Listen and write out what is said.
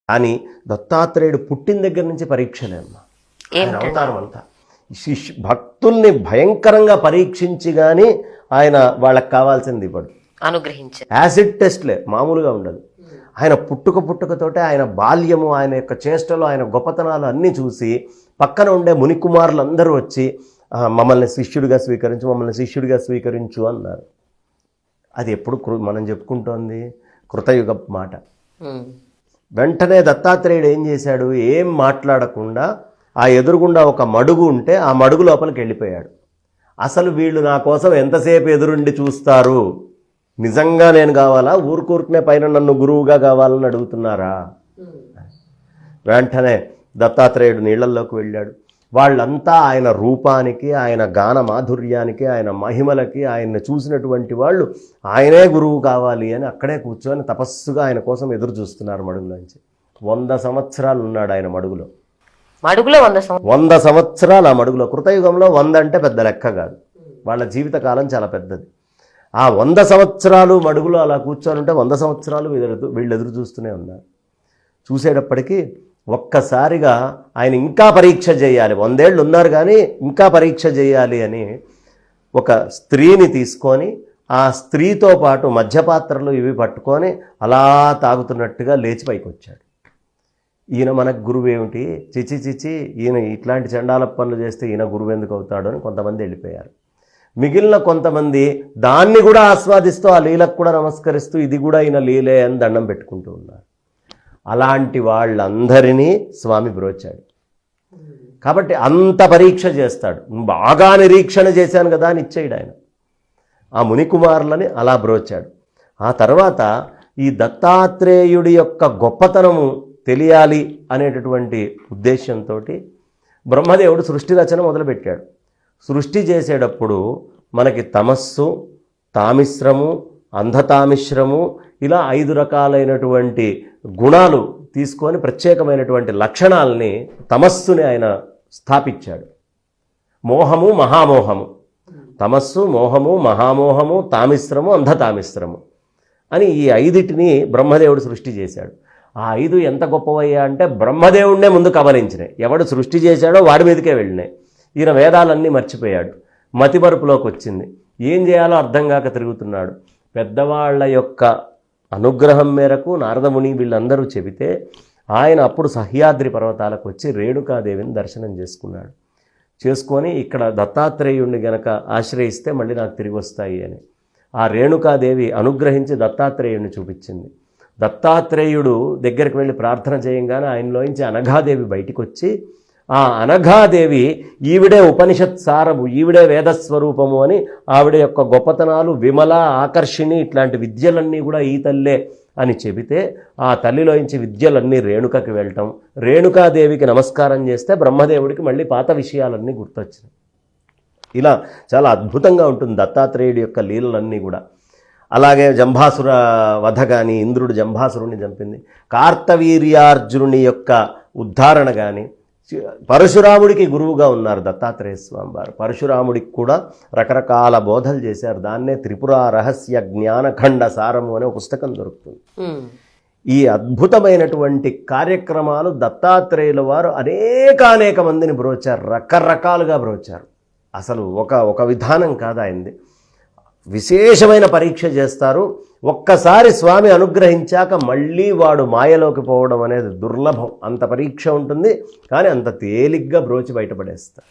కానీ దత్తాత్రేయుడు పుట్టిన దగ్గర నుంచి పరీక్షలే అమ్మా. ఆయన అవతారం అంతా భక్తుల్ని భయంకరంగా పరీక్షించి కానీ ఆయన వాళ్ళకి కావాల్సింది ఇవ్వడు, అనుగ్రహించారు. యాసిడ్ టెస్ట్లే, మామూలుగా ఉండదు. ఆయన పుట్టుకతోటే ఆయన బాల్యము, ఆయన యొక్క చేష్టలు, ఆయన గొప్పతనాలు అన్నీ చూసి పక్కన ఉండే మునికుమారులు అందరూ వచ్చి మమ్మల్ని శిష్యుడిగా స్వీకరించు అన్నారు. అది ఎప్పుడు మనం చెప్పుకుంటోంది కృతయుగ మాట. వెంటనే దత్తాత్రేయుడు ఏం చేశాడు, ఏం మాట్లాడకుండా ఆ ఎదురుగుండా ఒక మడుగు ఉంటే ఆ మడుగు లోపలికి వెళ్ళిపోయాడు. అసలు వీళ్ళు నా కోసం ఎంతసేపు ఎదురుండి చూస్తారు, నిజంగా నేను కావాలా, ఊరుకూరుకునే పైన నన్ను గురువుగా కావాలని అడుగుతున్నారా? వెంటనే దత్తాత్రేయుడు నీళ్లల్లోకి వెళ్ళాడు. వాళ్ళంతా ఆయన రూపానికి, ఆయన గాన మాధుర్యానికి, ఆయన మహిమలకి, ఆయన్ని చూసినటువంటి వాళ్ళు ఆయనే గురువు కావాలి అని అక్కడే కూర్చొని తపస్సుగా ఆయన కోసం ఎదురు చూస్తున్నారు. మడుగులోంచి 100 సంవత్సరాలు ఉన్నాడు ఆయన మడుగులో. 100 సంవత్సరాలు ఆ మడుగులో. కృతయుగంలో 100 అంటే పెద్ద లెక్క కాదు, వాళ్ళ జీవితకాలం చాలా పెద్దది. ఆ 100 సంవత్సరాలు మడుగులో అలా కూర్చొని ఉంటే 100 సంవత్సరాలు వీళ్ళు ఎదురు చూస్తూనే ఉన్నారు. చూసేటప్పటికీ ఒక్కసారిగా ఆయన ఇంకా పరీక్ష చేయాలి, 100 ఏళ్ళు ఉన్నారు కానీ ఇంకా పరీక్ష చేయాలి అని ఒక స్త్రీని తీసుకొని ఆ స్త్రీతో పాటు మధ్యపాత్రలు ఇవి పట్టుకొని అలా తాగుతున్నట్టుగా లేచి పైకి వచ్చాడు. ఈయన మనకు గురువు ఏమిటి, చిచి ఈయన ఇట్లాంటి చండాల పనులు చేస్తే ఈయన గురువు ఎందుకు అవుతాడు అని కొంతమంది వెళ్ళిపోయారు. మిగిలిన కొంతమంది దాన్ని కూడా ఆస్వాదిస్తూ ఆ లీలకు కూడా నమస్కరిస్తూ ఇది కూడా ఈయన లీలే అని దండం పెట్టుకుంటూ ఉన్నారు. అలాంటి వాళ్ళందరినీ స్వామి బ్రోచాడు. కాబట్టి అంత పరీక్ష చేస్తాడు. బాగా నిరీక్షణ చేశాను కదా అని ఇచ్చేయడు ఆయన. ఆ మునికుమారులని అలా బ్రోచాడు. ఆ తర్వాత ఈ దత్తాత్రేయుడి యొక్క గొప్పతనము తెలియాలి అనేటటువంటి ఉద్దేశంతో బ్రహ్మదేవుడు సృష్టి రచన మొదలుపెట్టాడు. సృష్టి చేసేటప్పుడు మనకి తమస్సు, తామిశ్రము, అంధతామిశ్రము ఇలా 5 రకాలైనటువంటి గుణాలు తీసుకొని ప్రత్యేకమైనటువంటి లక్షణాలని, తమస్సుని ఆయన స్థాపించాడు. మోహము, మహామోహము, తమస్సు, మోహము, మహామోహము, తామిశ్రము, అంధతామిశ్రము అని ఈ 5టిని బ్రహ్మదేవుడు సృష్టి చేశాడు. ఆ 5 ఎంత గొప్పవయ్యా అంటే బ్రహ్మదేవుడినే ముందు కబలించినాయి. ఎవడు సృష్టి చేశాడో వాడి మీదకే వెళ్ళినాయి. ఈయన వేదాలన్నీ మర్చిపోయాడు, మతిమరుపులోకి వచ్చింది, ఏం చేయాలో అర్థం కాక తిరుగుతున్నాడు. పెద్దవాళ్ల యొక్క అనుగ్రహం మేరకు నారదముని వీళ్ళందరూ చెబితే ఆయన అప్పుడు సహ్యాద్రి పర్వతాలకు వచ్చి రేణుకాదేవిని దర్శనం చేసుకొని ఇక్కడ దత్తాత్రేయుడిని గనక ఆశ్రయిస్తే మళ్ళీ నాకు తిరిగి వస్తాయి అని ఆ రేణుకాదేవి అనుగ్రహించి దత్తాత్రేయుడిని చూపించింది. దత్తాత్రేయుడు దగ్గరికి వెళ్ళి ప్రార్థన చేయంగానే ఆయనలోంచి అనఘాదేవి బయటికి వచ్చి ఆ అనఘాదేవి ఈవిడే ఉపనిషత్ సారము, ఈవిడే వేదస్వరూపము అని ఆవిడ యొక్క గొప్పతనాలు, విమల, ఆకర్షిణి ఇట్లాంటి విద్యలన్నీ కూడా ఈ తల్లే అని చెబితే ఆ తల్లిలోంచి విద్యలన్నీ రేణుకకి వెళ్ళటం, రేణుకాదేవికి నమస్కారం చేస్తే బ్రహ్మదేవుడికి మళ్ళీ పాత విషయాలన్నీ గుర్తొచ్చినాయి. ఇలా చాలా అద్భుతంగా ఉంటుంది దత్తాత్రేయుడి యొక్క లీలలన్నీ కూడా. అలాగే జంభాసుర వధ కానీ, ఇంద్రుడు జంభాసురుణ్ణి చంపింది, కార్తవీర్యార్జునుని యొక్క ఉద్ధారణ కానీ, పరశురాముడికి గురువుగా ఉన్నారు దత్తాత్రేయ స్వామి వారు. పరశురాముడికి కూడా రకరకాల బోధలు చేశారు. దాన్నే త్రిపుర రహస్య జ్ఞానఖండ సారము అనే ఒక పుస్తకం దొరుకుతుంది. ఈ అద్భుతమైనటువంటి కార్యక్రమాలు దత్తాత్రేయుల వారు అనేక మందిని బ్రోచారు, రకరకాలుగా బ్రోచారు. అసలు ఒక విధానం కాదు ఆయనది. విశేషమైన పరీక్ష చేస్తారు. ఒక్కసారి స్వామి అనుగ్రహించాక మళ్ళీ వాడు మాయలోకి పోవడం అనేది దుర్లభం. అంత పరీక్ష ఉంటుంది, కానీ అంత తేలిగ్గా బ్రోచి బయటపడేస్తారు.